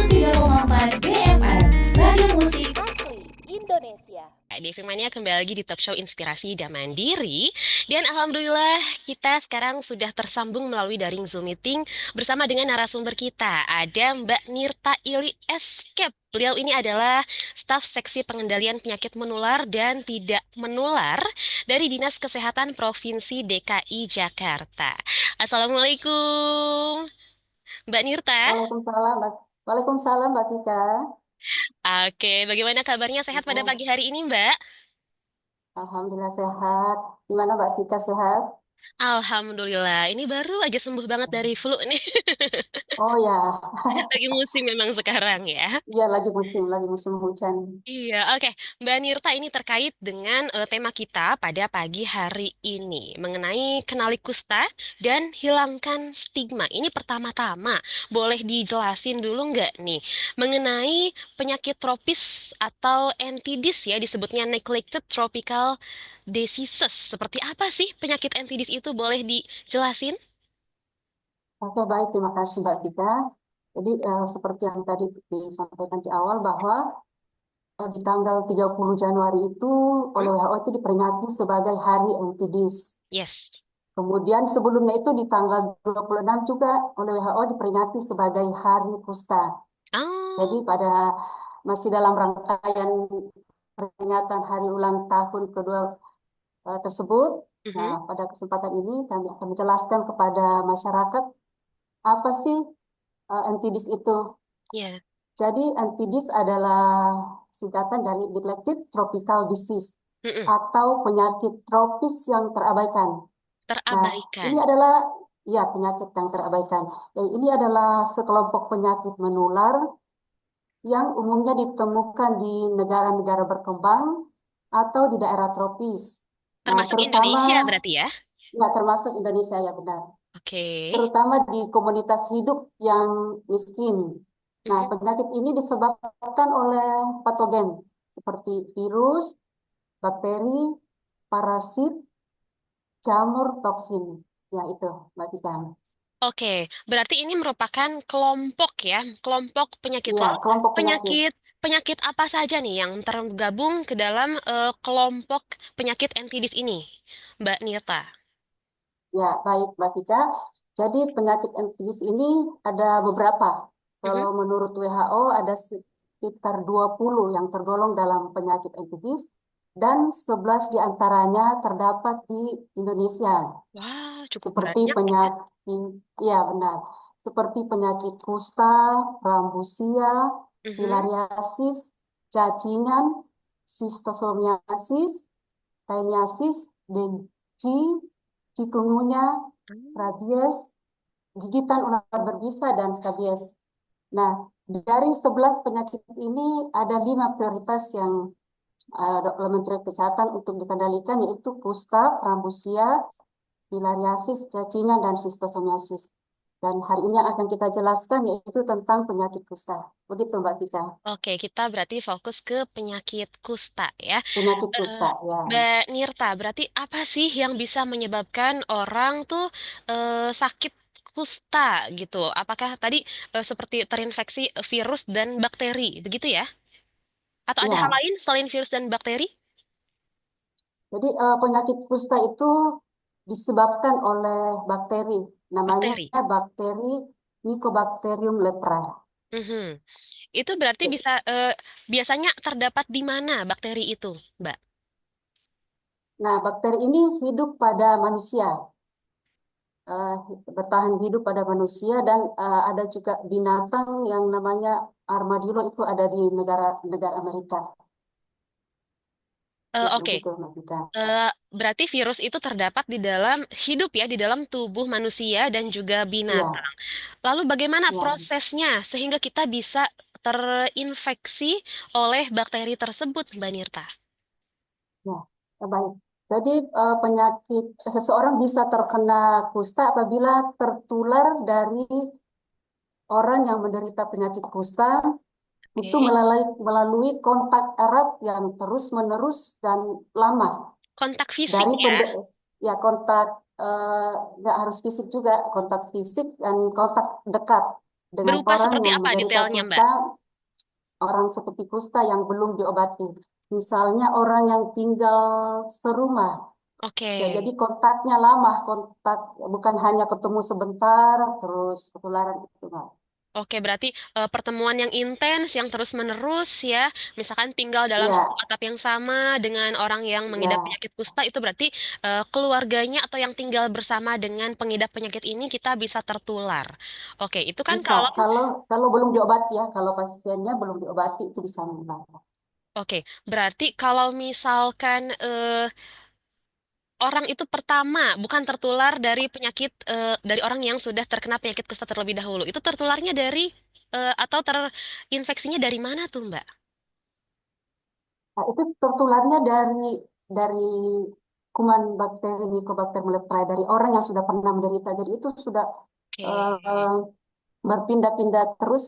103,4 BFM, Radio Musik Asli Indonesia. Devi Mania kembali lagi di talk show Inspirasi dan Mandiri. Dan alhamdulillah kita sekarang sudah tersambung melalui daring Zoom meeting bersama dengan narasumber kita. Ada Mbak Nirta Ili Escape. Beliau ini adalah staf seksi pengendalian penyakit menular dan tidak menular dari Dinas Kesehatan Provinsi DKI Jakarta. Assalamualaikum, Mbak Nirta. Waalaikumsalam, Waalaikumsalam, Mbak Tika. Oke, bagaimana kabarnya? Sehat pada Ya, pagi hari ini, Mbak? Alhamdulillah sehat. Gimana Mbak Tika sehat? Alhamdulillah, ini baru aja sembuh banget dari flu nih. Oh ya, Lagi musim memang sekarang ya. iya lagi musim hujan. Iya, oke. Mbak Nirta, ini terkait dengan tema kita pada pagi hari ini mengenai kenali kusta dan hilangkan stigma. Ini pertama-tama boleh dijelasin dulu nggak nih mengenai penyakit tropis atau NTDs ya disebutnya neglected tropical diseases. Seperti apa sih penyakit NTDs itu boleh dijelasin? Oke, baik, terima kasih Mbak Tika. Jadi seperti yang tadi disampaikan di awal bahwa di tanggal 30 Januari itu Hmm? oleh WHO itu diperingati sebagai Hari NTDs. Yes. Kemudian sebelumnya itu di tanggal 26 juga oleh WHO diperingati sebagai Hari Kusta. Jadi Oh. masih dalam rangkaian peringatan hari ulang tahun kedua tersebut. Nah, Mhm. pada kesempatan ini kami akan menjelaskan kepada masyarakat apa sih NTDs itu. Ya. Jadi NTDs adalah singkatan dari Neglected Tropical Disease Mm-mm. atau penyakit tropis yang terabaikan. Nah, ini Terabaikan. adalah ya penyakit yang terabaikan. Ini adalah sekelompok penyakit menular yang umumnya ditemukan di negara-negara berkembang atau di daerah tropis. Nah, Termasuk terutama Indonesia berarti ya? ya termasuk Indonesia ya benar. Oke. Terutama di komunitas hidup yang miskin. Nah, Mhm. penyakit ini disebabkan oleh patogen seperti virus, bakteri, parasit, jamur, toksin. Ya itu, Mbak Tika. Oke, berarti ini merupakan kelompok ya, kelompok penyakit. Iya, Lalu kelompok penyakit. penyakit penyakit apa saja nih yang tergabung ke dalam kelompok penyakit NTDs ini, Mbak Nirta? Ya, baik, Mbak Tika. Jadi penyakit NTIS ini ada beberapa. Mhm. Kalau menurut WHO ada sekitar 20 yang tergolong dalam penyakit NTIS dan 11 diantaranya terdapat di Indonesia. Wah, cukup Seperti banyak ya. penyakit, ya benar, seperti penyakit kusta, rambusia, Mhm. filariasis, cacingan, sistosomiasis, Rhiniasis, dengue, chikungunya, Hmm. rabies, gigitan ular berbisa, dan skabies. Nah, dari 11 penyakit ini ada 5 prioritas yang Menteri Kesehatan untuk dikendalikan yaitu kusta, rambusia, filariasis, cacingan, dan sistosomiasis. Dan hari ini yang akan kita jelaskan yaitu tentang penyakit kusta. Begitu Mbak Tika, Oke, kita berarti fokus ke penyakit kusta ya. penyakit Eh, kusta ya. Mbak Nirta, berarti apa sih yang bisa menyebabkan orang tuh sakit kusta gitu? Apakah tadi seperti terinfeksi virus dan bakteri, begitu ya? Atau ada hal Ya, lain selain virus dan bakteri? jadi penyakit kusta itu disebabkan oleh bakteri, namanya Bakteri. bakteri Mycobacterium lepra. Mhm. Itu berarti bisa biasanya terdapat di mana bakteri itu, Mbak? Nah, bakteri ini hidup pada manusia, eh, bertahan hidup pada manusia dan ada juga binatang yang namanya armadillo itu ada di negara Amerika. Oke. Begitu, Mbak Gita. Berarti virus itu terdapat di dalam hidup ya, di dalam tubuh manusia dan juga Iya, binatang. Lalu bagaimana iya, prosesnya sehingga kita bisa terinfeksi oleh bakteri tersebut, Mbak Nirta? ya. Baik. Jadi penyakit seseorang bisa terkena kusta apabila tertular dari orang yang menderita penyakit kusta itu Oke. melalui kontak erat yang terus-menerus dan lama Kontak fisik dari ya. ya kontak nggak harus fisik juga kontak fisik dan kontak dekat dengan Berupa orang seperti yang apa menderita detailnya, Mbak? kusta, orang seperti kusta yang belum diobati. Misalnya orang yang tinggal serumah, Oke. ya, jadi kontaknya lama, kontak bukan hanya ketemu sebentar terus ketularan itu, Mbak. Oke, berarti pertemuan yang intens, yang terus-menerus ya, misalkan tinggal dalam satu Ya, atap yang sama dengan orang yang mengidap ya, penyakit kusta, itu berarti keluarganya atau yang tinggal bersama dengan pengidap penyakit ini kita bisa tertular. Oke, itu kan bisa. kalau, Kalau belum diobati ya, kalau pasiennya belum diobati itu bisa menular. oke, berarti kalau misalkan orang itu pertama bukan tertular dari penyakit dari orang yang sudah terkena penyakit kusta terlebih dahulu, itu tertularnya dari atau terinfeksinya dari mana tuh, Mbak? Nah, itu tertularnya dari kuman bakteri Mycobacter meleprae dari orang yang sudah pernah menderita. Jadi itu sudah Oke. eh, berpindah-pindah terus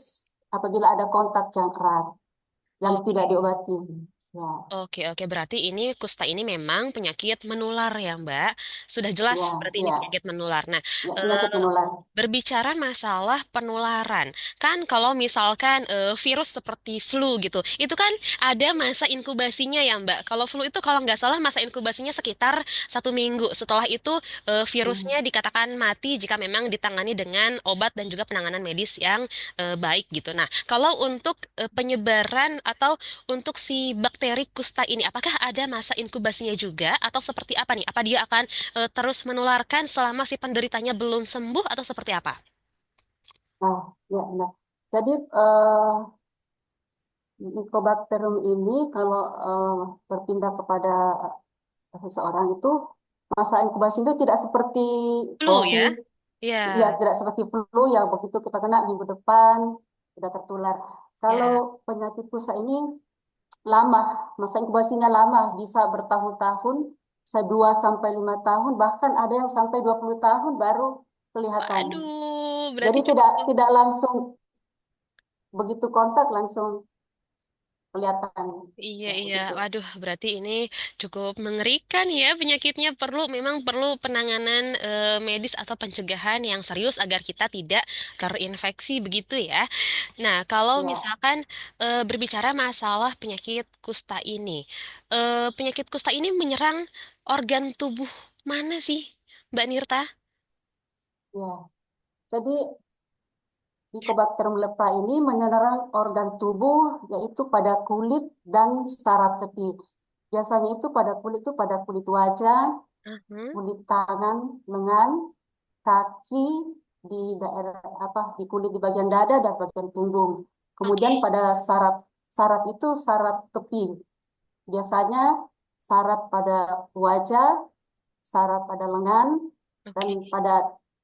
apabila ada kontak yang erat yang tidak Oke. diobati. Ya, Oke, oke. Berarti ini kusta ini memang penyakit menular ya, Mbak. Sudah jelas ya, berarti ini ya, penyakit menular. Nah, ya, penyakit eh, menular. berbicara masalah penularan, kan kalau misalkan virus seperti flu gitu, itu kan ada masa inkubasinya ya, Mbak. Kalau flu itu kalau nggak salah masa inkubasinya sekitar 1 minggu. Setelah itu Hmm. virusnya dikatakan mati jika memang ditangani dengan obat dan juga penanganan medis yang baik gitu. Nah, kalau untuk penyebaran atau untuk si bakteri kusta ini, apakah ada masa inkubasinya juga atau seperti apa nih? Apa dia akan terus menularkan selama si penderitanya belum sembuh atau seperti apa? Nah, ya, nah. Jadi Mycobacterium ini kalau berpindah kepada seseorang itu masa inkubasi itu tidak seperti Flu ya? COVID, ya Ya, tidak seperti flu yang begitu kita kena minggu depan sudah tertular. Kalau ya. penyakit kusta ini lama, masa inkubasinya lama, bisa bertahun-tahun, bisa 2 sampai 5 tahun, bahkan ada yang sampai 20 tahun baru kelihatan. Waduh, Jadi berarti tidak cukup. tidak langsung begitu kontak langsung kelihatan. Iya, Ya, iya. begitu. Waduh, berarti ini cukup mengerikan ya penyakitnya. Memang perlu penanganan medis atau pencegahan yang serius agar kita tidak terinfeksi begitu ya. Nah, kalau Ya, misalkan berbicara masalah penyakit kusta ini, penyakit kusta ini menyerang organ tubuh mana sih, Mbak Nirta? ya. Jadi Mycobacterium leprae ini menyerang organ tubuh yaitu pada kulit dan saraf tepi. Biasanya itu pada kulit wajah, Mhm. kulit tangan, lengan, kaki, di daerah apa di kulit di bagian dada dan bagian punggung. Oke, Kemudian pada saraf saraf itu saraf tepi. Biasanya saraf pada wajah, saraf pada lengan, dan oke, pada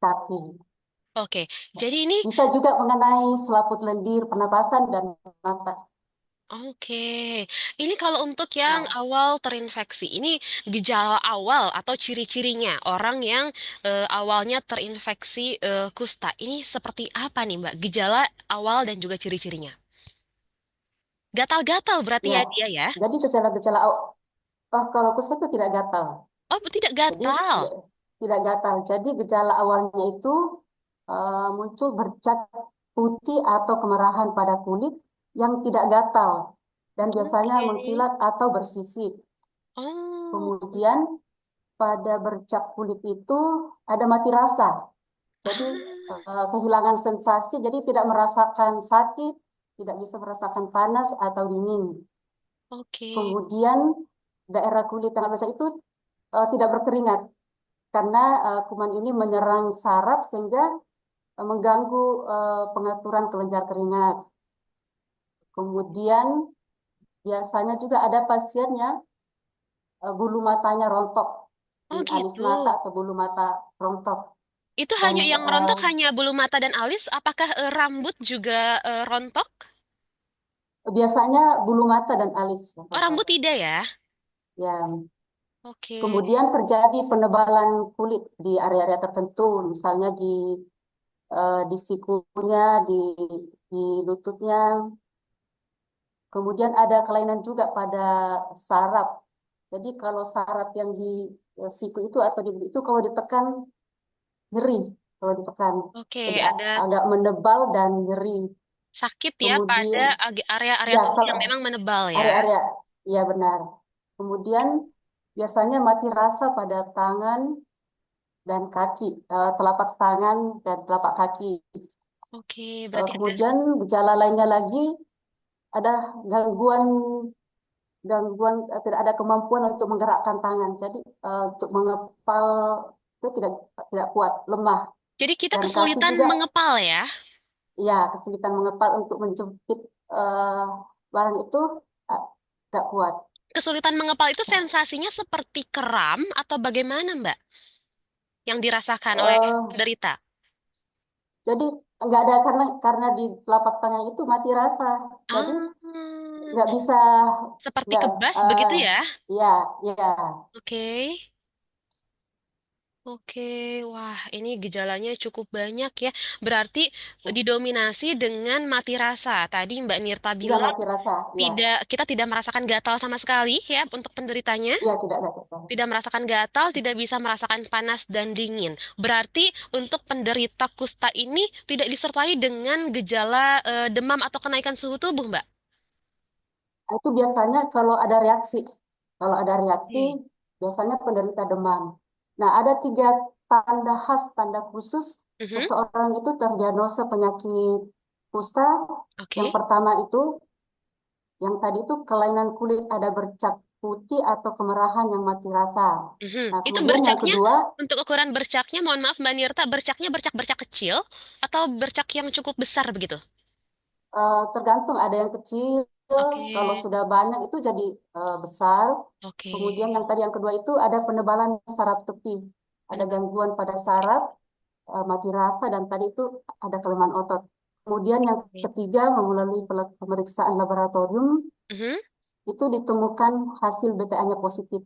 kaki. oke. Jadi ini Bisa juga mengenai selaput lendir, pernapasan, dan mata. oke, ini kalau untuk yang Ya, awal terinfeksi, ini gejala awal atau ciri-cirinya orang yang awalnya terinfeksi kusta, ini seperti apa nih Mbak? Gejala awal dan juga ciri-cirinya. Gatal-gatal berarti ya. ya dia ya? Jadi gejala-gejala kalau kusta itu tidak gatal. Oh, tidak Jadi gatal. tidak gatal. Jadi gejala awalnya itu muncul bercat putih atau kemerahan pada kulit yang tidak gatal dan biasanya Oke. mengkilat atau bersisik. Oh, Kemudian pada bercak kulit itu ada mati rasa. Jadi ah, kehilangan sensasi, jadi tidak merasakan sakit, tidak bisa merasakan panas atau dingin. oke. Kemudian daerah kulit yang basah itu tidak berkeringat karena kuman ini menyerang saraf sehingga mengganggu pengaturan kelenjar keringat. Kemudian biasanya juga ada pasiennya bulu matanya rontok di Oh alis gitu. mata atau bulu mata rontok Itu dan hanya yang rontok hanya bulu mata dan alis, apakah rambut juga rontok? biasanya bulu mata dan alis yang Oh, rontok. rambut tidak ya? Ya, Oke. kemudian terjadi penebalan kulit di area-area tertentu, misalnya di sikunya, di lututnya. Kemudian ada kelainan juga pada saraf. Jadi kalau saraf yang di siku itu atau di itu kalau ditekan nyeri, kalau ditekan. Oke, Jadi ada agak menebal dan nyeri. sakit ya pada Kemudian area-area ya tubuh kalau yang memang menebal ya. area-area, ya benar. Kemudian biasanya mati rasa pada tangan dan kaki, telapak tangan dan telapak kaki. Oke, berarti ada. Kemudian gejala lainnya lagi ada gangguan gangguan tidak ada kemampuan untuk menggerakkan tangan. Jadi untuk mengepal itu tidak kuat, lemah. Jadi kita Dan kaki kesulitan juga mengepal ya. ya kesulitan mengepal untuk menjepit eh, barang itu eh, tidak kuat. Kesulitan mengepal itu sensasinya seperti kram atau bagaimana, Mbak? Yang dirasakan oleh Eh, penderita. jadi nggak ada karena di telapak tangan itu mati rasa. Jadi Ah, nggak bisa seperti nggak kebas begitu ya? ya ya Oke. Oke, wah ini gejalanya cukup banyak ya. Berarti didominasi dengan mati rasa. Tadi Mbak Nirta ya bilang mati rasa ya kita tidak merasakan gatal sama sekali ya untuk penderitanya. ya tidak ada. Tidak merasakan gatal, tidak bisa merasakan panas dan dingin. Berarti untuk penderita kusta ini tidak disertai dengan gejala demam atau kenaikan suhu tubuh, Mbak. Itu biasanya kalau ada reaksi. Kalau ada reaksi, Oke. biasanya penderita demam. Nah, ada 3 tanda khas, tanda khusus Mhm. seseorang itu terdiagnosa penyakit kusta. Yang Oke. pertama itu, yang tadi itu kelainan kulit ada bercak putih atau kemerahan yang mati rasa. Mhm. Nah, Itu kemudian yang bercaknya, kedua, untuk ukuran bercaknya, mohon maaf Mbak Nirta, bercaknya bercak-bercak kecil atau bercak yang cukup besar begitu? tergantung ada yang kecil, Oke. kalau sudah banyak itu jadi besar. Oke. Kemudian yang tadi yang kedua itu ada penebalan saraf tepi, ada Benar. gangguan pada saraf, mati rasa, dan tadi itu ada kelemahan otot. Kemudian yang Oke. ketiga melalui pemeriksaan laboratorium Mhm. itu ditemukan hasil BTA-nya positif.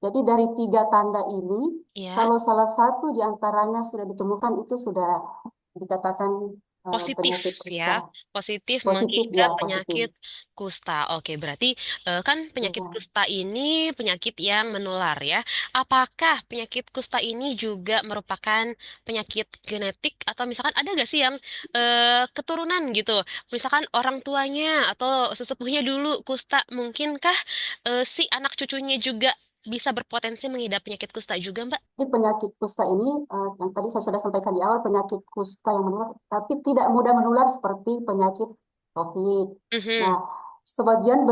Jadi dari 3 tanda ini, Ya, kalau salah satu di antaranya sudah ditemukan itu sudah dikatakan positif penyakit ya. kusta. Positif Positif ya, mengidap positif. penyakit kusta. Oke, berarti kan penyakit Ya. kusta ini penyakit yang menular ya. Apakah penyakit kusta ini juga merupakan penyakit genetik atau misalkan ada nggak sih yang keturunan gitu? Misalkan orang tuanya atau sesepuhnya dulu kusta, mungkinkah si anak cucunya juga bisa berpotensi mengidap penyakit kusta juga, Mbak? Jadi penyakit kusta ini yang tadi saya sudah sampaikan di awal, penyakit kusta yang menular, tapi tidak mudah menular seperti penyakit COVID. Mhm. Nah, sebagian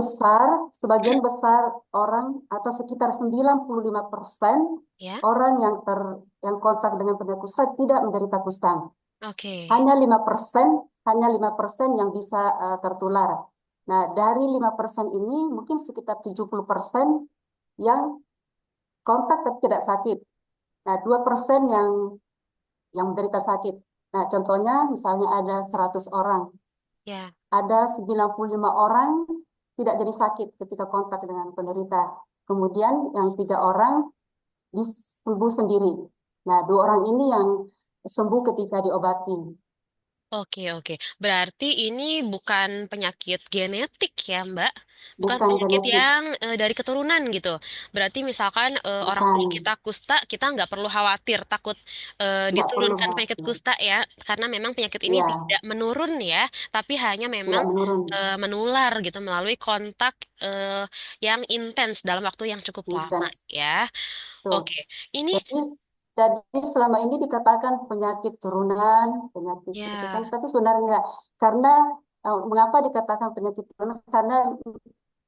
besar orang atau sekitar 95% Ya, orang yang kontak dengan penyakit kusta tidak menderita kusta. oke. Hanya 5% yang bisa tertular. Nah, dari 5% ini mungkin sekitar 70% yang kontak tapi tidak sakit. Nah, 2% yang menderita sakit. Nah, contohnya misalnya ada 100 orang, Ya. ada 95 orang tidak jadi sakit ketika kontak dengan penderita. Kemudian yang 3 orang sembuh sendiri. Nah, 2 orang ini yang sembuh ketika diobati. Oke, oke. Berarti ini bukan penyakit genetik ya, Mbak? Bukan Bukan penyakit genetik, yang dari keturunan gitu. Berarti misalkan orang bukan. tua kita kusta, kita nggak perlu khawatir, takut Nggak perlu diturunkan penyakit khawatir. kusta ya. Karena memang penyakit ini Iya, tidak menurun ya, tapi hanya memang tidak menurun. menular gitu melalui kontak yang intens dalam waktu yang cukup lama Intens. ya. Tuh. Oke, ini Jadi, jadi selama ini dikatakan penyakit turunan, penyakit itu kan, ya. tapi sebenarnya karena mengapa dikatakan penyakit turunan? Karena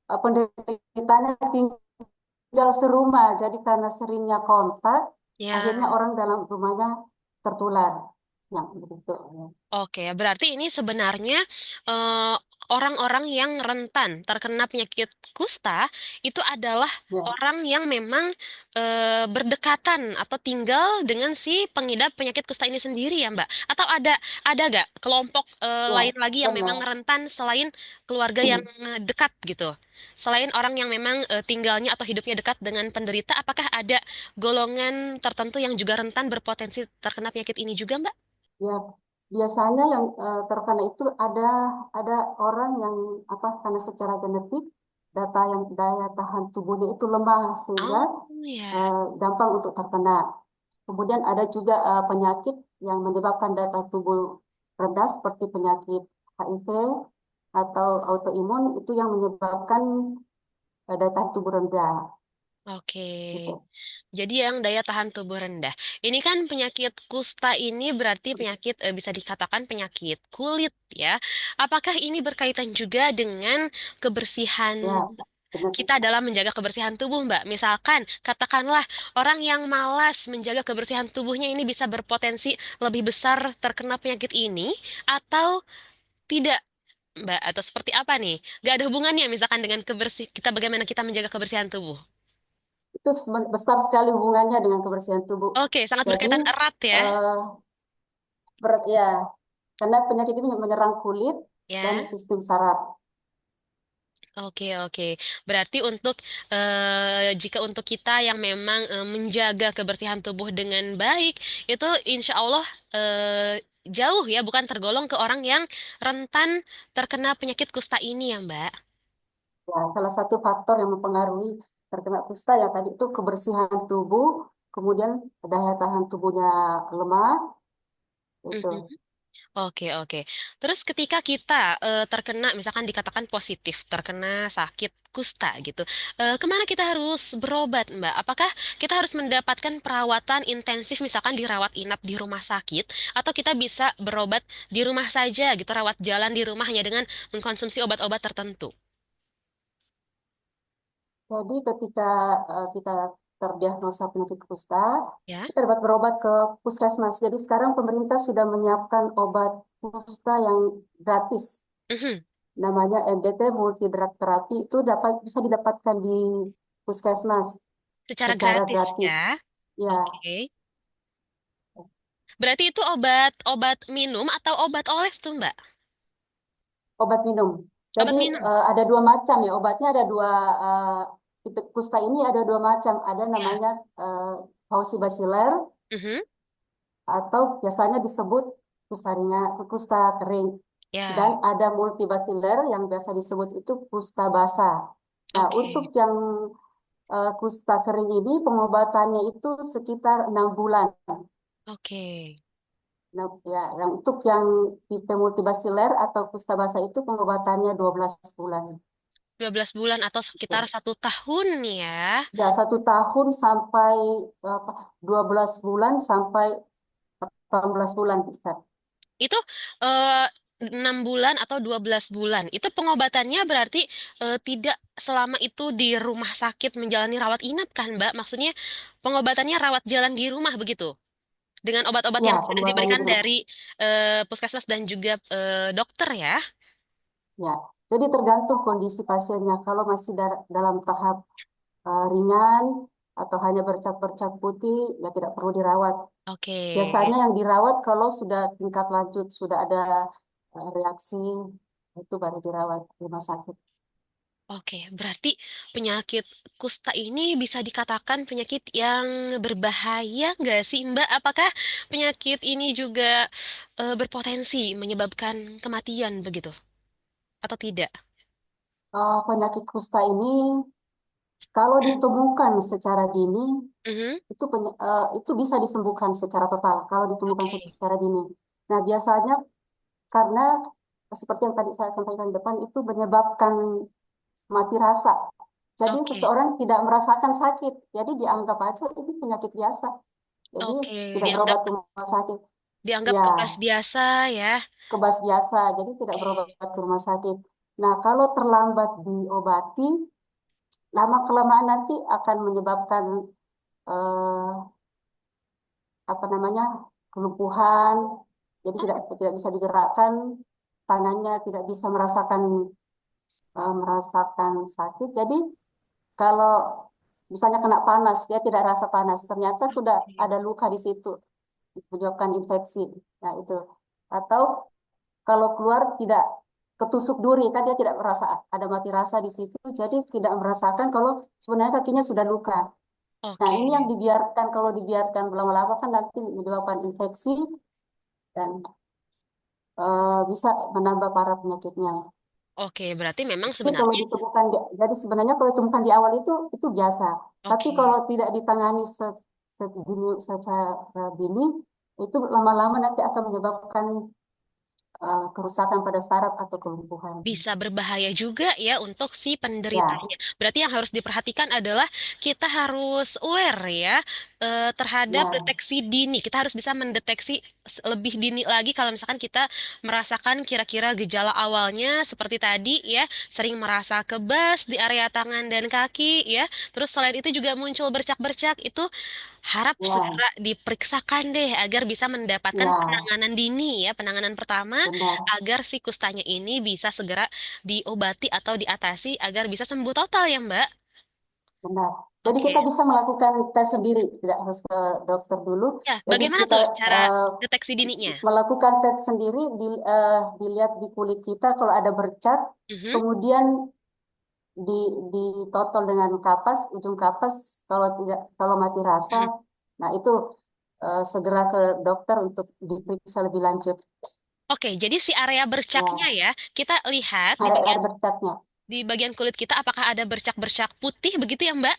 penderitanya tinggal serumah, jadi karena seringnya kontak, akhirnya Ya. orang dalam rumahnya tertular. Yang begitu. Oke, berarti ini sebenarnya eh, orang-orang yang rentan terkena penyakit kusta itu adalah Ya, orang yang memang berdekatan atau tinggal dengan si pengidap penyakit kusta ini sendiri ya, Mbak? Atau ada gak kelompok ya, lain lagi yang memang benar. rentan selain keluarga yang dekat gitu? Selain orang yang memang tinggalnya atau hidupnya dekat dengan penderita, apakah ada golongan tertentu yang juga rentan berpotensi terkena penyakit ini juga, Mbak? Ya, biasanya yang terkena itu ada orang yang apa karena secara genetik daya tahan tubuhnya itu lemah sehingga Oh ya. gampang untuk terkena. Kemudian ada juga penyakit yang menyebabkan daya tahan tubuh rendah seperti penyakit HIV atau autoimun itu yang menyebabkan daya tahan tubuh rendah Oke. gitu. Jadi yang daya tahan tubuh rendah. Ini kan penyakit kusta ini berarti penyakit bisa dikatakan penyakit kulit ya. Apakah ini berkaitan juga dengan kebersihan Ya, penyakit kita dalam menjaga kebersihan tubuh, Mbak? Misalkan, katakanlah orang yang malas menjaga kebersihan tubuhnya ini bisa berpotensi lebih besar terkena penyakit ini atau tidak, Mbak? Atau seperti apa nih? Gak ada hubungannya misalkan dengan kita bagaimana kita menjaga kebersihan tubuh. itu besar sekali hubungannya dengan kebersihan tubuh. Oke, sangat Jadi berkaitan erat ya. eh, ya, karena penyakit ini menyerang kulit dan Ya. sistem saraf. Oke, oke. Berarti jika untuk kita yang memang menjaga kebersihan tubuh dengan baik, itu insya Allah jauh ya, bukan tergolong ke orang yang rentan terkena penyakit kusta ini ya, Mbak. Ya, salah satu faktor yang mempengaruhi terkena kusta ya tadi itu kebersihan tubuh, kemudian daya tahan tubuhnya lemah, itu. Mhm. Oke, oke. Terus ketika kita terkena, misalkan dikatakan positif, terkena sakit kusta gitu, kemana kita harus berobat, Mbak? Apakah kita harus mendapatkan perawatan intensif, misalkan dirawat inap di rumah sakit, atau kita bisa berobat di rumah saja gitu, rawat jalan di rumah hanya dengan mengkonsumsi obat-obat tertentu? Jadi ketika kita terdiagnosa penyakit kusta, Ya. kita dapat berobat ke puskesmas. Jadi sekarang pemerintah sudah menyiapkan obat kusta yang gratis. Mhm. Namanya MDT multi drug therapy itu bisa didapatkan di puskesmas Secara secara gratis gratis. ya. Ya, Oke. Berarti itu obat minum atau obat oles tuh, Mbak? obat minum. Jadi Obat minum. ada dua macam ya obatnya ada dua tipe kusta ini ada dua macam. Ada Ya. namanya Cauchy baciller Mhm. atau biasanya disebut kusta ringan, kusta kering. Dan Ya. ada multibaciller yang biasa disebut itu kusta basah. Nah, untuk Oke. yang kusta kering ini pengobatannya itu sekitar 6 bulan. Oke. Nah, ya, yang untuk yang tipe multibaciller atau kusta basah itu pengobatannya 12 bulan. 12 bulan atau sekitar Gitu. 1 tahun ya. Ya, 1 tahun sampai apa, 12 bulan sampai 18 bulan bisa. Itu eh, 6 bulan atau 12 bulan. Itu pengobatannya berarti tidak selama itu di rumah sakit menjalani rawat inap kan, Mbak? Maksudnya pengobatannya rawat jalan di rumah begitu. Dengan obat-obat Ya, yang sudah pengobatannya diberikan di rumah. dari puskesmas dan juga dokter ya. Ya, jadi tergantung kondisi pasiennya. Kalau masih dalam tahap ringan atau hanya bercak-bercak putih, ya tidak perlu dirawat. Oke. Biasanya yang dirawat kalau sudah tingkat lanjut, sudah ada reaksi, itu baru dirawat di rumah sakit. Oke, berarti penyakit kusta ini bisa dikatakan penyakit yang berbahaya nggak sih, Mbak? Apakah penyakit ini juga berpotensi menyebabkan kematian begitu? Atau tidak? Penyakit kusta ini kalau ditemukan secara dini, Mhm. itu bisa disembuhkan secara total kalau ditemukan Oke, secara dini. Nah, biasanya karena seperti yang tadi saya sampaikan di depan itu menyebabkan mati rasa. Jadi oke, seseorang tidak merasakan sakit. Jadi dianggap aja ini penyakit biasa. Jadi oke. tidak Dianggap berobat ke rumah sakit. dianggap Ya, kebas biasa ya. kebas biasa. Jadi tidak berobat Oke, ke rumah sakit. Nah, kalau terlambat diobati, lama-kelamaan nanti akan menyebabkan eh, apa namanya kelumpuhan. Jadi tidak tidak bisa digerakkan, tangannya tidak bisa merasakan sakit. Jadi kalau misalnya kena panas, dia tidak rasa panas. Ternyata sudah oke, ada luka di situ, menyebabkan infeksi. Nah, itu. Atau kalau keluar tidak ketusuk duri, kan dia tidak merasa ada mati rasa di situ, jadi tidak merasakan kalau sebenarnya kakinya sudah luka. Nah, oke. ini yang dibiarkan, kalau dibiarkan lama-lama kan nanti menyebabkan infeksi dan bisa menambah parah penyakitnya. Oke, berarti memang Jadi kalau sebenarnya ditemukan, jadi sebenarnya kalau ditemukan di awal itu biasa. Tapi oke. kalau tidak ditangani sedini, secara dini, itu lama-lama nanti akan menyebabkan kerusakan pada saraf atau kelumpuhan. Bisa berbahaya juga ya untuk si Ya, penderitanya. Berarti yang harus diperhatikan adalah kita harus aware ya terhadap ya, deteksi dini. Kita harus bisa mendeteksi lebih dini lagi kalau misalkan kita merasakan kira-kira gejala awalnya seperti tadi ya, sering merasa kebas di area tangan dan kaki ya. Terus selain itu juga muncul bercak-bercak itu harap ya, segera diperiksakan deh agar bisa mendapatkan ya, penanganan dini ya, penanganan pertama benar, agar si kustanya ini bisa segera diobati atau diatasi agar bisa sembuh total ya, Mbak. benar. Jadi kita Oke. bisa melakukan tes sendiri, tidak harus ke dokter dulu. Ya, Jadi bagaimana kita tuh cara deteksi dininya? melakukan tes sendiri, dilihat di kulit kita kalau ada bercak, Mhm, kemudian di ditotol dengan kapas, ujung kapas, kalau mati rasa, mhm. nah itu segera ke dokter untuk diperiksa lebih lanjut. Oke, jadi si area bercaknya Ya, ya, kita lihat di ada bagian bercaknya. kulit kita apakah ada bercak-bercak putih begitu ya, Mbak?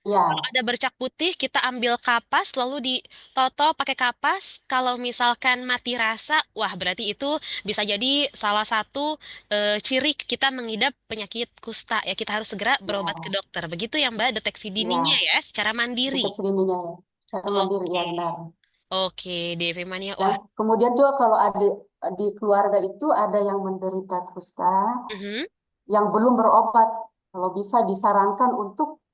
Kalau Ya, ada bercak putih, kita ambil kapas, lalu ditotol pakai kapas. Kalau misalkan mati rasa, wah berarti itu bisa jadi salah satu ciri kita mengidap penyakit kusta. Ya, kita harus segera berobat ke ya, dokter. Begitu ya Mbak, deteksi dininya ya, ya, secara mandiri. deteksi dininya ya. Cara mandiri, ya Oke, benar. oke, DV Mania. Dan Wah, kemudian juga kalau ada di keluarga itu ada yang menderita kusta, mhm. yang belum berobat, kalau bisa disarankan untuk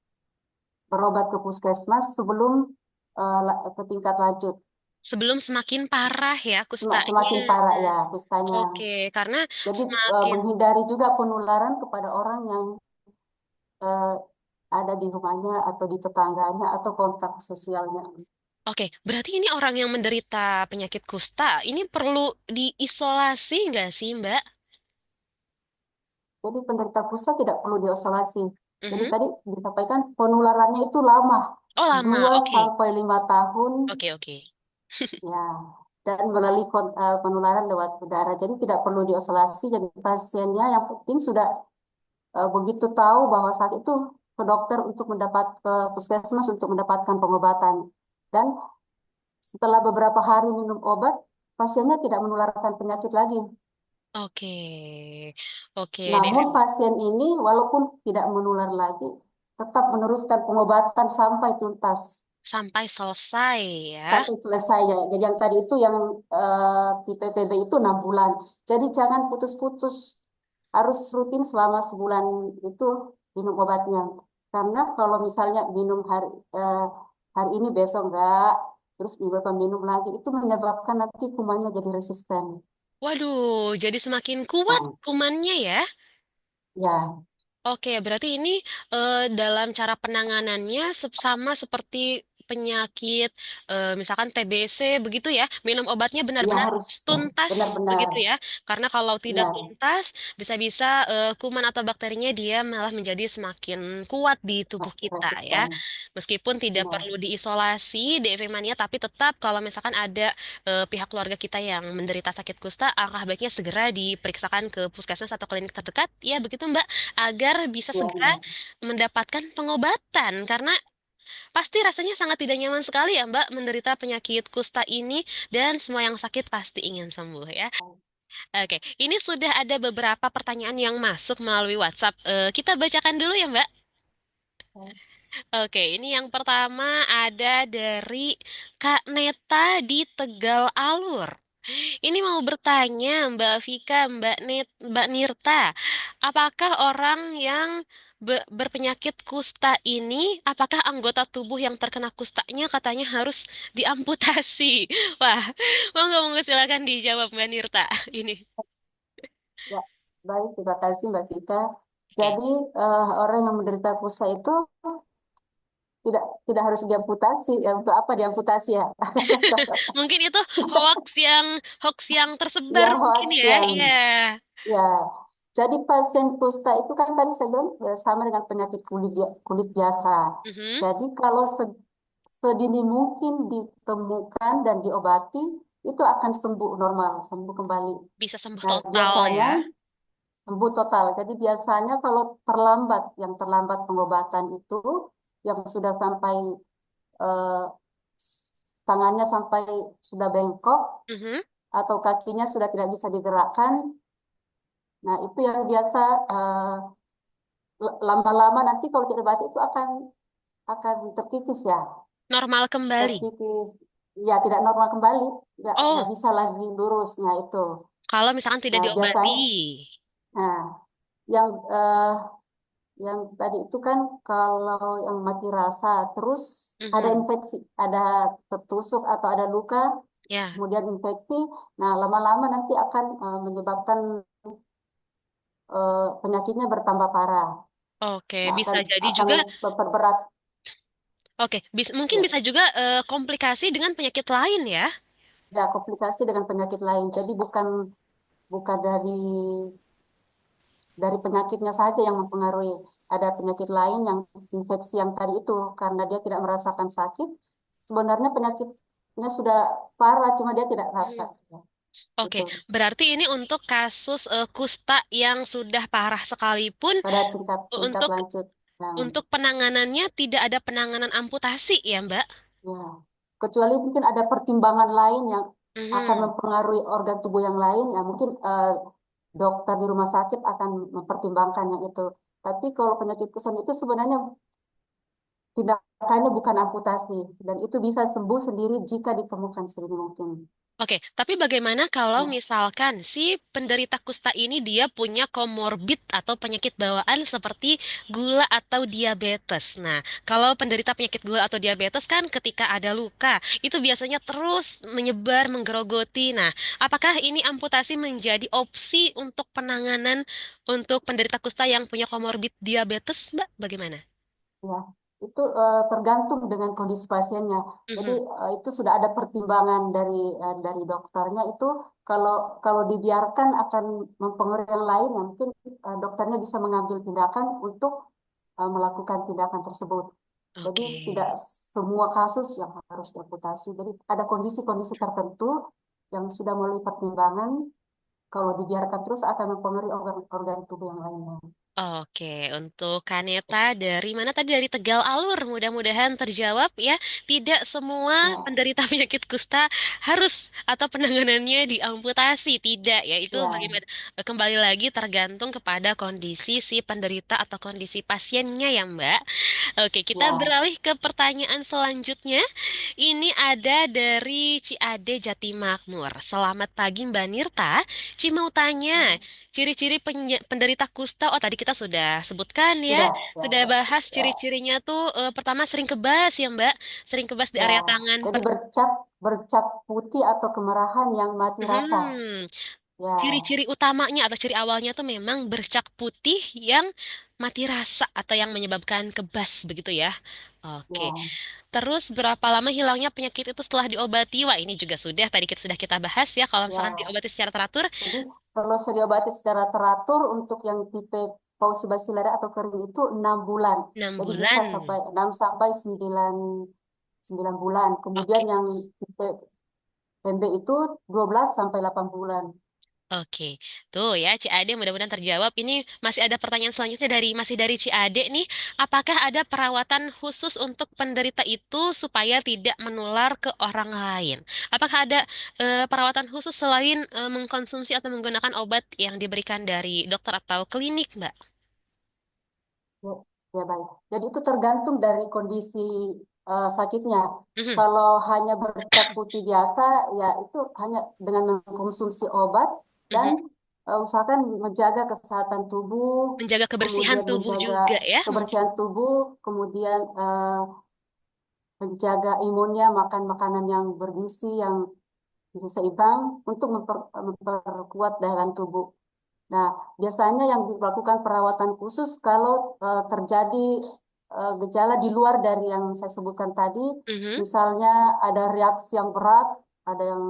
berobat ke puskesmas sebelum ke tingkat lanjut. Sebelum semakin parah ya kustanya. Semakin parah ya kustanya. Oke, karena Jadi semakin menghindari juga penularan kepada orang yang eh, ada di rumahnya atau di tetangganya atau kontak sosialnya. Oke, berarti ini orang yang menderita penyakit kusta, ini perlu diisolasi nggak sih, Mbak? Jadi penderita kusta tidak perlu diisolasi. Jadi Mhm. tadi disampaikan penularannya itu lama, Oh, lama. 2 Oke. sampai 5 tahun Oke, oke. ya. Dan melalui penularan lewat udara. Jadi tidak perlu diisolasi. Jadi pasiennya yang penting sudah begitu tahu bahwa saat itu ke dokter untuk ke puskesmas untuk mendapatkan pengobatan. Dan setelah beberapa hari minum obat, pasiennya tidak menularkan penyakit lagi. Oke. Oke, Namun Devi. pasien ini walaupun tidak menular lagi, tetap meneruskan pengobatan sampai tuntas, Sampai selesai ya. sampai selesai ya. Jadi yang tadi itu yang di PPB itu 6 bulan. Jadi jangan putus-putus, harus rutin selama sebulan itu minum obatnya. Karena kalau misalnya minum hari ini besok enggak, terus minggu depan minum lagi, itu menyebabkan nanti kumannya jadi resisten. Waduh, jadi semakin kuat Nah, kumannya ya. ya, Oke, berarti ini dalam cara penanganannya sama seperti penyakit misalkan TBC begitu ya. Minum obatnya ya benar-benar harus tuntas benar-benar, begitu ya. Karena kalau tidak ya, tuntas bisa-bisa kuman atau bakterinya dia malah menjadi semakin kuat di tubuh kita ya. resisten. Meskipun tidak Benar. perlu diisolasi DV mania, tapi tetap kalau misalkan ada pihak keluarga kita yang menderita sakit kusta, alangkah baiknya segera diperiksakan ke puskesmas atau klinik terdekat. Ya, begitu Mbak agar bisa Ya, segera benar. mendapatkan pengobatan karena pasti rasanya sangat tidak nyaman sekali ya Mbak menderita penyakit kusta ini dan semua yang sakit pasti ingin sembuh ya. Oke, ini sudah ada beberapa pertanyaan yang masuk melalui WhatsApp. Kita bacakan dulu ya Mbak. Oke, ini yang pertama ada dari Kak Neta di Tegal Alur. Ini mau bertanya Mbak Vika, Mbak Nirta, apakah orang yang berpenyakit kusta ini, apakah anggota tubuh yang terkena kustanya katanya harus diamputasi? Wah, monggo silakan dijawab Mbak Nirta. Ini. Ya, baik, terima kasih Mbak Vika. Oke. Jadi orang yang menderita kusta itu tidak harus diamputasi. Ya, untuk apa diamputasi ya? Mungkin itu hoax yang tersebar Ya mungkin hoax ya. yang Iya. ya. Jadi pasien kusta itu kan tadi saya bilang sama dengan penyakit kulit biasa. Mhm. Jadi kalau sedini mungkin ditemukan dan diobati, itu akan sembuh normal, sembuh kembali. Bisa sembuh Nah, total biasanya ya. sembuh total. Jadi biasanya kalau terlambat, yang terlambat pengobatan itu, yang sudah sampai eh, tangannya sampai sudah bengkok Mhm. atau kakinya sudah tidak bisa digerakkan. Nah, itu yang biasa lama-lama nanti kalau tidak batik itu akan terkikis ya, Normal kembali. terkikis. Ya, tidak normal kembali, nggak Oh, bisa lagi lurusnya itu. kalau misalkan tidak Nah, diobati. biasanya, nah, yang yang tadi itu kan kalau yang mati rasa, terus ada Mhm. infeksi, ada tertusuk atau ada luka, Ya, kemudian infeksi. Nah, lama-lama nanti akan menyebabkan penyakitnya bertambah parah. oke. Nah, Bisa jadi akan juga, memperberat oke. Mungkin ya, bisa juga komplikasi dengan penyakit lain ya. ya komplikasi dengan penyakit lain. Jadi bukan bukan dari penyakitnya saja yang mempengaruhi. Ada penyakit lain yang infeksi yang tadi itu karena dia tidak merasakan sakit. Sebenarnya penyakitnya sudah parah, cuma dia tidak rasa. Mhm. Ya, Oke, itu berarti ini untuk kasus kusta yang sudah parah sekalipun pada tingkat tingkat untuk lanjut. Nah, penanganannya tidak ada penanganan amputasi ya, Mbak? ya. Kecuali mungkin ada pertimbangan lain yang akan Mhm. mempengaruhi organ tubuh yang lain, ya mungkin dokter di rumah sakit akan mempertimbangkan yang itu. Tapi kalau penyakit kusen itu sebenarnya tindakannya bukan amputasi dan itu bisa sembuh sendiri jika ditemukan sedini mungkin. Oke, tapi bagaimana kalau Ya, misalkan si penderita kusta ini dia punya komorbid atau penyakit bawaan seperti gula atau diabetes. Nah, kalau penderita penyakit gula atau diabetes kan ketika ada luka, itu biasanya terus menyebar, menggerogoti. Nah, apakah ini amputasi menjadi opsi untuk penanganan untuk penderita kusta yang punya komorbid diabetes, Mbak? Bagaimana? ya. Itu tergantung dengan kondisi pasiennya. Jadi Mhm. itu sudah ada pertimbangan dari dokternya itu kalau kalau dibiarkan akan mempengaruhi yang lain, ya mungkin dokternya bisa mengambil tindakan untuk melakukan tindakan tersebut. Jadi Oke. tidak semua kasus yang harus diamputasi. Jadi ada kondisi-kondisi tertentu yang sudah melalui pertimbangan kalau dibiarkan terus akan mempengaruhi organ-organ tubuh yang lainnya. Oke, untuk Kaneta dari mana tadi? Dari Tegal Alur. Mudah-mudahan terjawab ya. Tidak semua Ya, penderita penyakit kusta harus atau penanganannya diamputasi. Tidak ya. Itu ya, bagaimana? Kembali lagi tergantung kepada kondisi si penderita atau kondisi pasiennya ya, Mbak. Oke, kita ya. beralih ke pertanyaan selanjutnya. Ini ada dari Ciade Jatimakmur. Selamat pagi Mbak Nirta. Ci mau tanya, ciri-ciri penderita kusta. Oh, tadi kita sudah sebutkan ya. Sudah, ya, Sudah bahas ya, ciri-cirinya tuh pertama sering kebas ya Mbak. Sering kebas di ya. area tangan. Jadi bercak bercak putih atau kemerahan yang mati rasa. Hmm, Ya, ciri-ciri utamanya atau ciri awalnya tuh memang bercak putih yang mati rasa atau yang menyebabkan kebas begitu ya. Oke. ya, Terus berapa lama hilangnya penyakit itu setelah diobati? Wah, ini juga sudah tadi kita sudah kita bahas ya kalau misalkan ya. diobati secara teratur Jadi kalau sudah diobati secara teratur untuk yang tipe pausi basilara atau kering itu 6 bulan. 6 Jadi bisa bulan. sampai 6 sampai 9 9 bulan. Kemudian Oke. yang tipe MB itu 12 sampai 8 bulan. Oke. Tuh ya, Ci Ade mudah-mudahan terjawab. Ini masih ada pertanyaan selanjutnya masih dari Ci Ade nih. Apakah ada perawatan khusus untuk penderita itu supaya tidak menular ke orang lain? Apakah ada perawatan khusus selain mengkonsumsi atau menggunakan obat yang diberikan dari dokter atau klinik, Mbak? Ya, ya baik. Jadi itu tergantung dari kondisi sakitnya. Mhm, Kalau hanya bercak putih biasa, ya itu hanya dengan mengkonsumsi obat dan mhm. usahakan menjaga kesehatan tubuh, Menjaga kebersihan kemudian tubuh menjaga juga ya mungkin. kebersihan tubuh, kemudian menjaga imunnya, makan makanan yang bergizi, yang gizi seimbang untuk memperkuat daya tahan tubuh. Nah, biasanya yang dilakukan perawatan khusus kalau terjadi gejala di luar dari yang saya sebutkan tadi, Mhm. misalnya ada reaksi yang berat, ada yang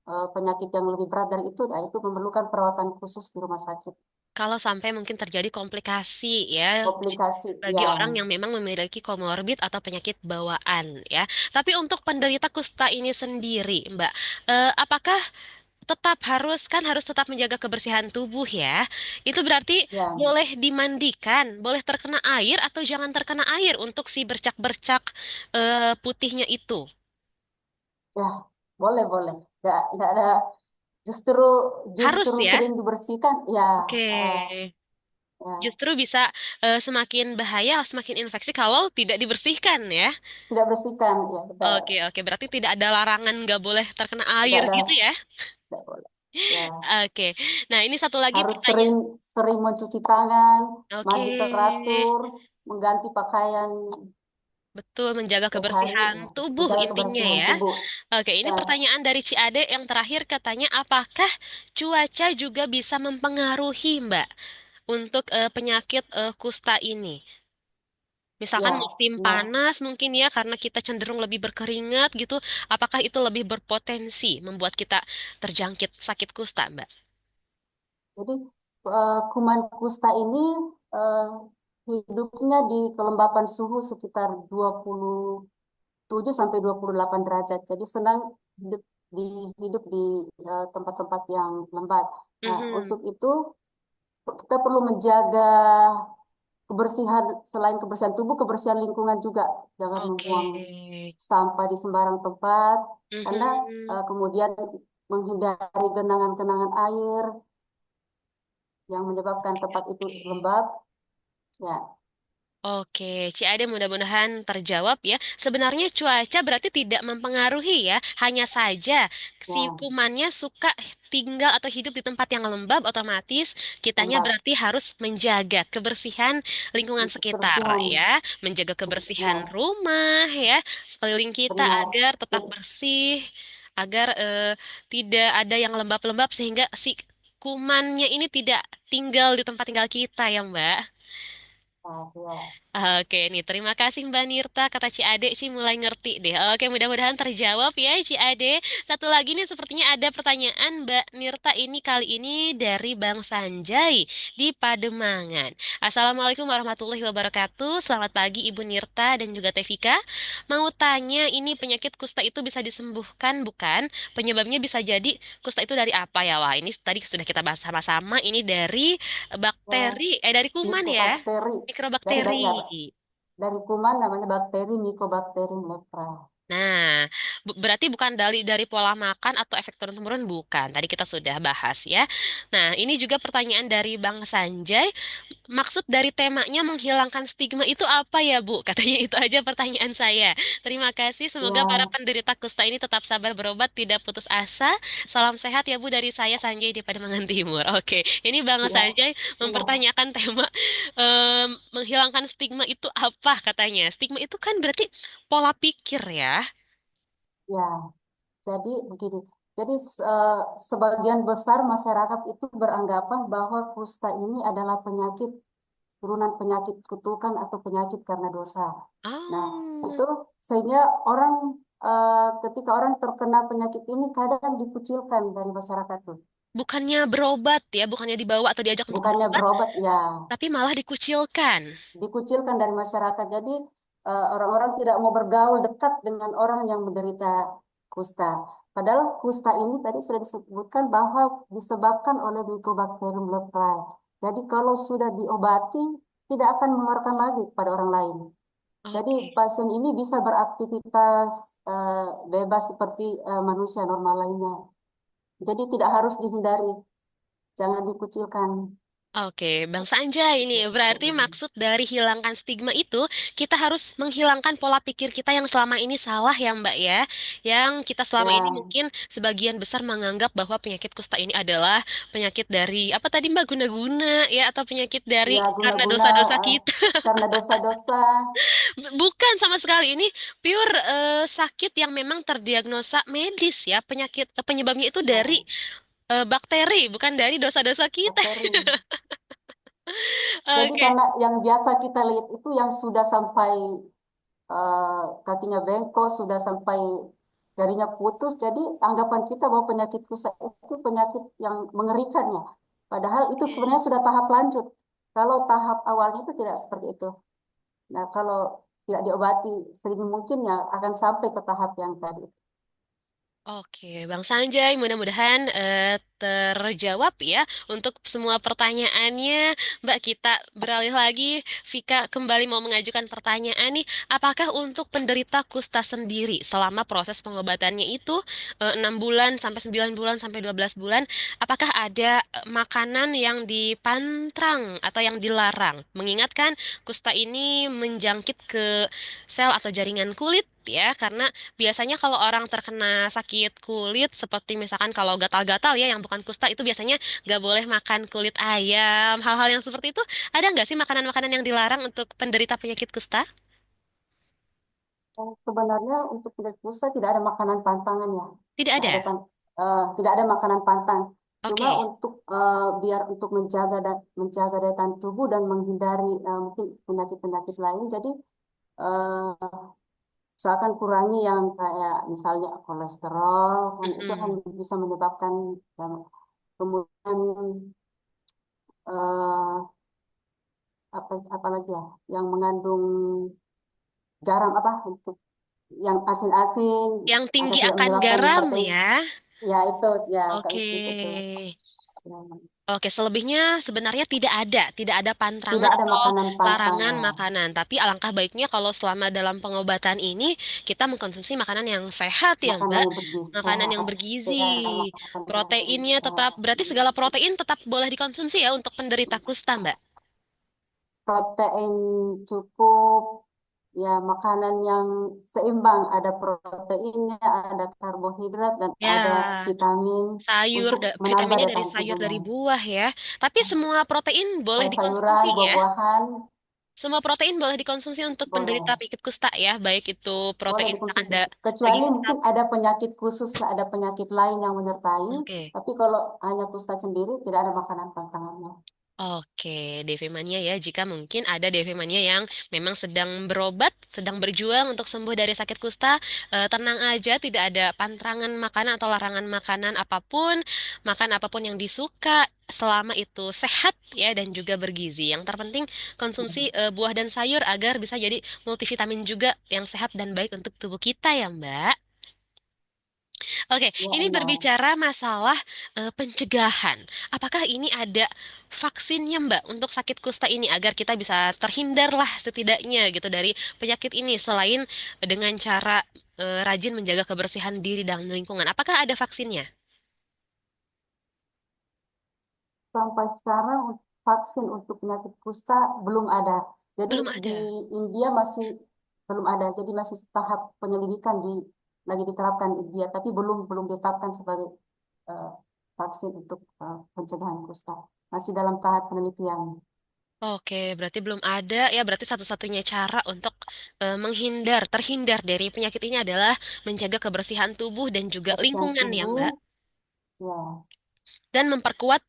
penyakit yang lebih berat dari itu, nah itu memerlukan perawatan khusus di rumah sakit. Kalau sampai mungkin terjadi komplikasi ya Komplikasi, bagi ya, orang yang memang memiliki komorbid atau penyakit bawaan ya. Tapi untuk penderita kusta ini sendiri, Mbak, apakah tetap harus tetap menjaga kebersihan tubuh ya? Itu berarti ya. boleh dimandikan, boleh terkena air atau jangan terkena air untuk si bercak-bercak putihnya itu. Ya, boleh, boleh. Nggak ada, justru Harus justru ya? sering dibersihkan. Ya, Oke. ya, Justru bisa semakin bahaya, semakin infeksi kalau tidak dibersihkan ya. tidak bersihkan. Ya, betul. Oke, oke. Berarti tidak ada larangan nggak boleh terkena Nggak air ada, gitu ya? nggak boleh. Ya, Oke. Nah, ini satu lagi harus pertanyaan. sering sering mencuci tangan, Oke. mandi teratur, mengganti pakaian Betul, menjaga setiap hari, kebersihan ya, tubuh menjaga intinya kebersihan ya. tubuh. Oke, ini Ya, pertanyaan dari Ci Ade yang terakhir katanya, apakah cuaca juga bisa mempengaruhi, Mbak, untuk penyakit kusta ini? Misalkan ya. musim Nah, panas mungkin ya, karena kita cenderung lebih berkeringat gitu, apakah itu lebih berpotensi membuat kita terjangkit sakit kusta, Mbak? jadi kuman kusta ini eh, hidupnya di kelembapan suhu sekitar 27 sampai 28 derajat. Jadi senang hidup hidup di tempat-tempat yang lembab. Nah, Mhm. untuk itu kita perlu menjaga kebersihan, selain kebersihan tubuh, kebersihan lingkungan juga. Jangan Oke. membuang sampah di sembarang tempat, karena Mhm. kemudian menghindari genangan-genangan air yang menyebabkan tempat itu Oke. lembab. Ya, Oke, Ci Ade mudah-mudahan terjawab ya. Sebenarnya cuaca berarti tidak mempengaruhi ya, hanya saja si ya, kumannya suka tinggal atau hidup di tempat yang lembab, otomatis kitanya lembab. berarti harus menjaga kebersihan lingkungan sekitar Kebersihan, ya, menjaga kebersihan ya, rumah ya, sekeliling kita benar. agar tetap Jadi, bersih, agar tidak ada yang lembab-lembab sehingga si kumannya ini tidak tinggal di tempat tinggal kita ya, Mbak. ya, Oke nih, terima kasih Mbak Nirta. Kata Ci Ade sih mulai ngerti deh. Oke, mudah-mudahan terjawab ya Ci Ade. Satu lagi nih, sepertinya ada pertanyaan Mbak Nirta ini kali ini dari Bang Sanjay di Pademangan. Assalamualaikum warahmatullahi wabarakatuh. Selamat pagi Ibu Nirta dan juga Tevika. Mau tanya, ini penyakit kusta itu bisa disembuhkan bukan? Penyebabnya bisa jadi kusta itu dari apa ya? Wah, ini tadi sudah kita bahas sama-sama. Ini dari ya, bakteri, dari kuman ya? mikobakteri. Dari, Mikrobakteri. ya, dari kuman namanya bakteri Mycobacterium leprae. Nah, berarti bukan dari pola makan atau efek turun-temurun, bukan. Tadi kita sudah bahas ya. Nah, ini juga pertanyaan dari Bang Sanjay. Maksud dari temanya menghilangkan stigma itu apa ya, Bu? Katanya itu aja pertanyaan saya. Terima kasih. Semoga para Ya, penderita kusta ini tetap sabar berobat, tidak putus asa. Salam sehat ya, Bu, dari saya Sanjay di Pademangan Timur. Oke, ini Bang ya, Sanjay ya, mempertanyakan tema menghilangkan stigma itu apa katanya. Stigma itu kan berarti pola pikir ya. ya. Jadi begini. Jadi sebagian besar masyarakat itu beranggapan bahwa kusta ini adalah penyakit turunan penyakit kutukan atau penyakit karena dosa. Nah, Oh, itu sehingga orang ketika orang terkena penyakit ini kadang dikucilkan dari masyarakat tuh. bukannya berobat ya, bukannya dibawa atau diajak untuk Bukannya berobat, berobat, ya, tapi malah dikucilkan. dikucilkan dari masyarakat. Jadi orang-orang tidak mau bergaul dekat dengan orang yang menderita kusta. Padahal kusta ini tadi sudah disebutkan bahwa disebabkan oleh Mycobacterium leprae. Jadi kalau sudah diobati tidak akan menularkan lagi pada orang lain. Jadi Oke. pasien ini bisa beraktivitas bebas seperti manusia normal lainnya. Jadi tidak harus dihindari, jangan dikucilkan. Oke, Bang Sanjay ini berarti maksud dari hilangkan stigma itu kita harus menghilangkan pola pikir kita yang selama ini salah ya Mbak ya. Yang kita selama ini Ya, mungkin sebagian besar menganggap bahwa penyakit kusta ini adalah penyakit dari apa tadi Mbak guna-guna ya atau penyakit dari ya karena guna-guna dosa-dosa kita. karena dosa-dosa. Bukan sama sekali ini pure sakit yang memang terdiagnosa medis ya. Penyakit penyebabnya itu dari Ya, bakteri bukan dari dosa-dosa kita. bakteri. Jadi Oke. karena yang biasa kita lihat itu yang sudah sampai kakinya bengkok, sudah sampai jarinya putus. Jadi anggapan kita bahwa penyakit kusta itu penyakit yang mengerikan ya. Padahal itu sebenarnya sudah tahap lanjut. Kalau tahap awalnya itu tidak seperti itu. Nah, kalau tidak diobati sedini mungkin ya akan sampai ke tahap yang tadi. Oke, Bang Sanjay, mudah-mudahan terjawab ya untuk semua pertanyaannya. Mbak, kita beralih lagi. Vika kembali mau mengajukan pertanyaan nih. Apakah untuk penderita kusta sendiri selama proses pengobatannya itu 6 bulan sampai 9 bulan sampai 12 bulan, apakah ada makanan yang dipantrang atau yang dilarang? Mengingatkan kusta ini menjangkit ke sel atau jaringan kulit ya, karena biasanya kalau orang terkena sakit kulit, seperti misalkan kalau gatal-gatal ya, yang bukan kusta itu biasanya nggak boleh makan kulit ayam, hal-hal yang seperti itu. Ada nggak sih makanan-makanan yang dilarang untuk penderita penyakit kusta? Sebenarnya untuk kulit kusta tidak ada makanan pantangan ya. Tidak Tidak ada. ada tidak ada makanan pantang. Cuma Oke. untuk biar untuk menjaga daya tahan tubuh dan menghindari mungkin penyakit-penyakit lain. Jadi eh, usahakan kurangi yang kayak misalnya kolesterol kan itu kan Mm-mm. bisa menyebabkan kemudian eh, apa lagi ya yang mengandung garam apa untuk yang asin-asin Yang agar tinggi tidak akan menyebabkan garam hipertensi. ya. Ya itu ya Oke. itu. Ya. Oke, selebihnya sebenarnya tidak ada Tidak pantrangan ada atau makanan larangan pantangan, makanan. Tapi alangkah baiknya kalau selama dalam pengobatan ini kita mengkonsumsi makanan yang sehat ya, makanan Mbak. yang bergizi Makanan yang sehat, bergizi. tidak makanan yang Proteinnya tetap, berarti segala protein tetap boleh dikonsumsi ya untuk penderita kusta, Mbak. protein cukup, ya makanan yang seimbang, ada proteinnya, ada karbohidrat dan ada Ya, vitamin untuk menambah vitaminnya daya dari tahan sayur tubuhnya. dari buah ya. Tapi semua protein boleh Ada sayuran, dikonsumsi ya. buah-buahan, Semua protein boleh dikonsumsi untuk penderita boleh. penyakit kusta ya, baik itu Boleh protein misalkan dikonsumsi. ada Kecuali daging mungkin sapi. ada penyakit khusus, ada penyakit lain yang menyertai. Oke. Tapi kalau hanya kusta sendiri, tidak ada makanan pantangannya. Oke, DV Mania ya. Jika mungkin ada DV Mania yang memang sedang berobat, sedang berjuang untuk sembuh dari sakit kusta, tenang aja, tidak ada pantrangan makanan atau larangan makanan apapun, makan apapun yang disuka, selama itu sehat ya dan juga bergizi. Yang terpenting konsumsi buah dan sayur agar bisa jadi multivitamin juga yang sehat dan baik untuk tubuh kita ya, Mbak. Oke, Ya, ini Enda. berbicara masalah pencegahan. Apakah ini ada vaksinnya, Mbak, untuk sakit kusta ini agar kita bisa terhindar lah setidaknya gitu dari penyakit ini selain dengan cara rajin menjaga kebersihan diri dan lingkungan. Apakah ada vaksinnya? Sampai sekarang vaksin untuk penyakit kusta belum ada. Jadi Belum di ada. India masih belum ada. Jadi masih tahap penyelidikan lagi diterapkan di India, tapi belum belum ditetapkan sebagai eh, vaksin untuk pencegahan kusta. Masih dalam tahap penelitian. Oke, berarti belum ada ya. Berarti satu-satunya cara untuk terhindar dari penyakit ini adalah menjaga kebersihan tubuh dan juga Kebersihan lingkungan ya, tubuh, Mbak. ya, Dan memperkuat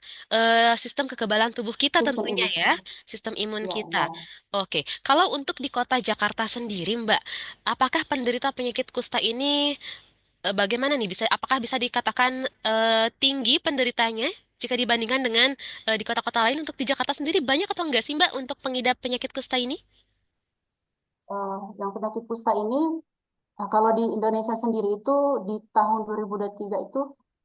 sistem kekebalan tubuh kita sistem tentunya imun, ya, sistem imun ya, kita. ya. Oke, kalau untuk di kota Jakarta sendiri, Mbak, apakah penderita penyakit kusta ini bagaimana nih? Apakah bisa dikatakan tinggi penderitanya jika dibandingkan dengan di kota-kota lain? Untuk di Jakarta sendiri banyak atau enggak sih, Mbak, untuk pengidap penyakit kusta ini? Yang penyakit kusta ini, kalau di Indonesia sendiri itu di tahun 2023 itu,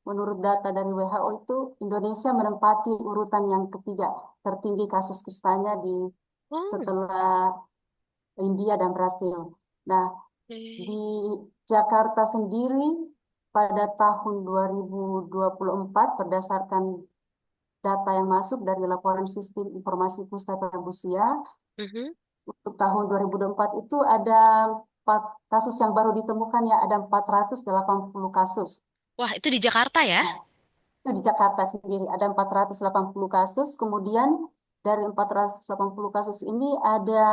menurut data dari WHO itu Indonesia menempati urutan yang ketiga tertinggi kasus kustanya Oh, setelah India dan Brasil. Nah, oke. di Jakarta sendiri pada tahun 2024 berdasarkan data yang masuk dari laporan sistem informasi kusta Prabusia, Mhm. untuk tahun 2024 itu ada 4 kasus yang baru ditemukan ya, ada 480 kasus. Wah, itu di Jakarta ya? Nah, itu di Jakarta sendiri ada 480 kasus. Kemudian dari 480 kasus ini ada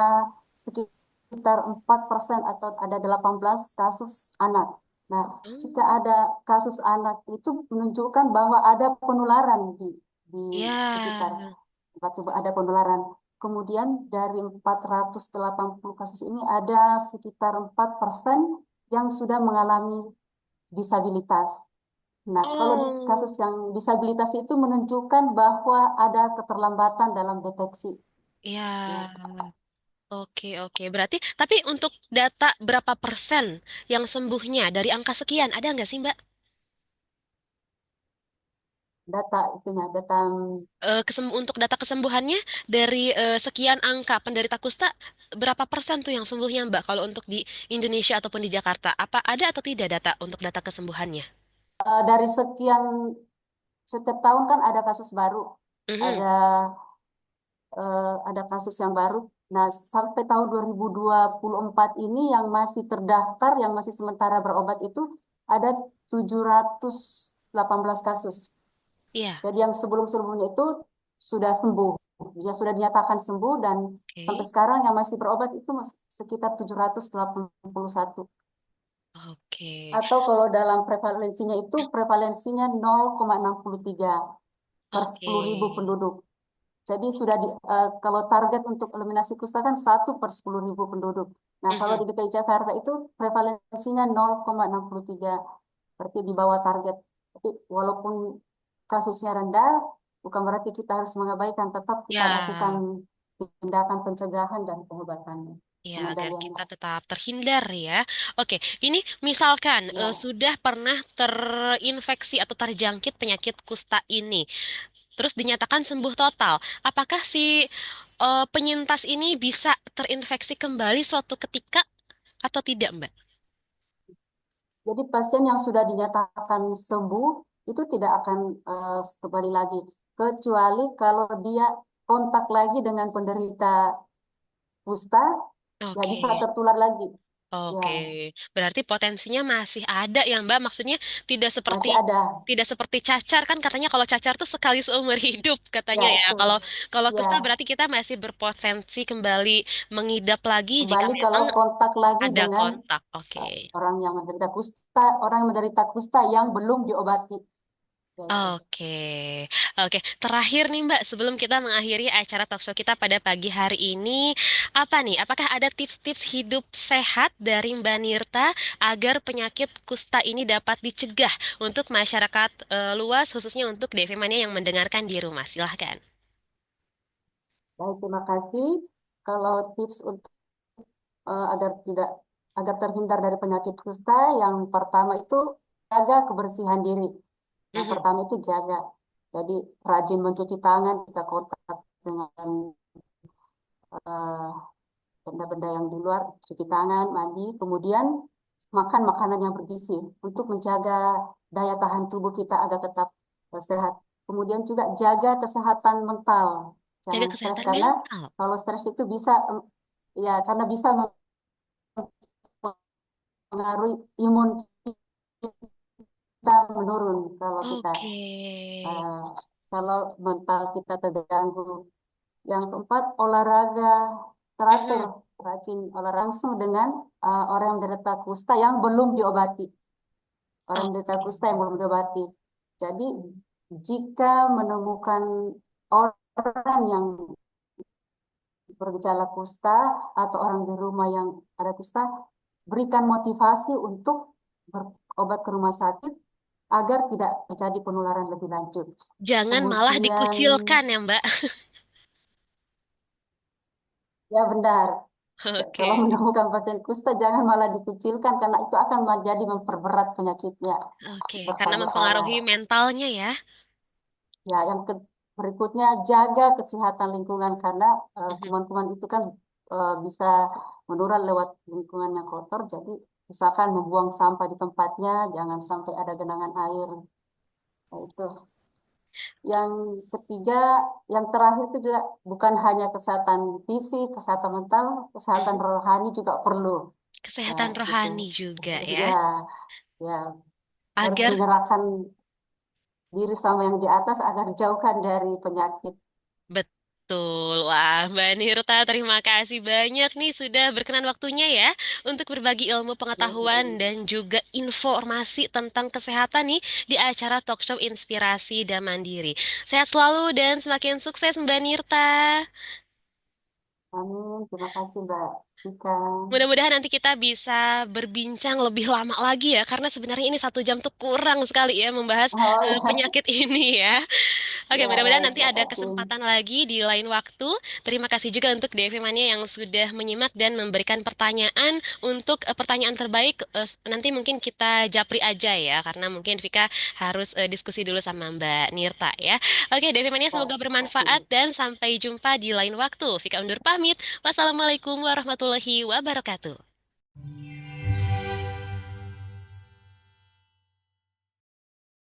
sekitar 4% atau ada 18 kasus anak. Nah, jika Oh, ada kasus anak itu menunjukkan bahwa ada penularan di sekitar ya. tempat coba ada penularan. Kemudian dari 480 kasus ini ada sekitar 4% yang sudah mengalami disabilitas. Nah, kalau di Oh, kasus yang disabilitas itu menunjukkan bahwa ada keterlambatan dalam deteksi. Ya, ya. Oke, oke. Berarti, tapi untuk data berapa persen yang sembuhnya dari angka sekian, ada nggak sih, Mbak? data itunya, data Untuk data kesembuhannya dari sekian angka penderita kusta, berapa persen tuh yang sembuhnya, Mbak? Kalau untuk di Indonesia ataupun di Jakarta, apa ada atau tidak data untuk data kesembuhannya? dari sekian setiap tahun kan ada kasus baru, Mhm. ada ada kasus yang baru. Nah, sampai tahun 2024 ini yang masih terdaftar, yang masih sementara berobat itu ada 718 kasus. Iya, Jadi yang sebelum-sebelumnya itu sudah sembuh, ya sudah dinyatakan sembuh dan sampai oke. sekarang yang masih berobat itu sekitar 781. Oke. Atau kalau dalam prevalensinya itu prevalensinya 0,63 per Oke. 10.000 penduduk. Jadi sudah kalau target untuk eliminasi kusta kan 1 per 10.000 penduduk. Nah, kalau Mhm. di DKI Jakarta itu prevalensinya 0,63, berarti di bawah target. Tapi walaupun kasusnya rendah, bukan berarti kita harus mengabaikan, tetap kita lakukan Ya, tindakan pencegahan dan pengobatannya, ya agar pengendaliannya. kita tetap terhindar ya. Oke, ini misalkan Ya, sudah pernah terinfeksi atau terjangkit penyakit kusta ini, terus dinyatakan sembuh total. Apakah si penyintas ini bisa terinfeksi kembali suatu ketika atau tidak, Mbak? jadi pasien yang sudah dinyatakan sembuh itu tidak akan kembali lagi, kecuali kalau dia kontak lagi dengan penderita kusta, nggak bisa Oke. tertular lagi. Ya, Oke, berarti potensinya masih ada ya Mbak. Maksudnya tidak seperti masih ada. tidak seperti cacar kan katanya kalau cacar tuh sekali seumur hidup Ya, katanya ya. itu. Kalau kalau Ya, kusta berarti kita masih berpotensi kembali mengidap lagi jika kembali memang kalau kontak lagi ada dengan kontak. Oke. orang yang menderita kusta, orang yang menderita kusta yang belum diobati. Ya, itu. Oke, oke. Terakhir nih Mbak, sebelum kita mengakhiri acara talkshow kita pada pagi hari ini, apa nih? Apakah ada tips-tips hidup sehat dari Mbak Nirta agar penyakit kusta ini dapat dicegah untuk masyarakat luas, khususnya untuk DV Mania yang mendengarkan di rumah? Silahkan. Baik, terima kasih. Kalau tips untuk agar tidak agar terhindar dari penyakit kusta, yang pertama itu jaga kebersihan diri. Yang Mhm. pertama itu jaga. Jadi rajin mencuci tangan jika kontak dengan eh, benda-benda yang di luar, cuci tangan, mandi, kemudian makan makanan yang bergizi untuk menjaga daya tahan tubuh kita agar tetap sehat. Kemudian juga jaga kesehatan mental. Jaga Jangan stres kesehatan karena mental. kalau stres itu bisa ya karena bisa mempengaruhi imun kita menurun kalau kita Oke. eh, kalau mental kita terganggu. Yang keempat, olahraga teratur, Mhm. rajin olahraga langsung dengan orang yang menderita kusta yang belum diobati, orang yang menderita Oke. kusta yang belum diobati. Jadi, jika menemukan orang yang bergejala kusta atau orang di rumah yang ada kusta, berikan motivasi untuk berobat ke rumah sakit agar tidak terjadi penularan lebih lanjut. Jangan malah Kemudian, dikucilkan ya Mbak. ya benar, kalau Oke. menemukan pasien kusta jangan malah dikucilkan karena itu akan menjadi memperberat penyakitnya, Oke, karena memperparah parah. mempengaruhi mentalnya ya. Ya, yang berikutnya jaga kesehatan lingkungan karena Mhm. kuman-kuman itu kan bisa menular lewat lingkungan yang kotor. Jadi usahakan membuang sampah di tempatnya, jangan sampai ada genangan air. Nah, itu. Yang ketiga, yang terakhir itu juga bukan hanya kesehatan fisik, kesehatan mental, kesehatan Mhm. rohani juga perlu. Ya, Kesehatan gitu. rohani juga ya. Ya, ya harus Agar menyerahkan diri sama yang di atas agar dijauhkan dari penyakit. betul. Wah, Mbak Nirta, terima kasih banyak nih sudah berkenan waktunya ya untuk berbagi ilmu Ya, pengetahuan dan juga informasi tentang kesehatan nih di acara Talkshow Inspirasi dan Mandiri. Sehat selalu dan semakin sukses Mbak Nirta. amin. Terima kasih, Mbak Ika. Mudah-mudahan nanti kita bisa berbincang lebih lama lagi ya, karena sebenarnya ini 1 jam tuh kurang sekali ya membahas Oh ya, penyakit ini ya. Oke, Ya, mudah-mudahan nanti ada oke. kesempatan lagi di lain waktu. Terima kasih juga untuk DV Mania yang sudah menyimak dan memberikan pertanyaan untuk pertanyaan terbaik. Nanti mungkin kita japri aja ya, karena mungkin Vika harus diskusi dulu sama Mbak Nirta ya. Oke, DV Mania Ya, semoga bermanfaat oke. dan sampai jumpa di lain waktu. Vika undur pamit. Wassalamualaikum warahmatullahi wabarakatuh.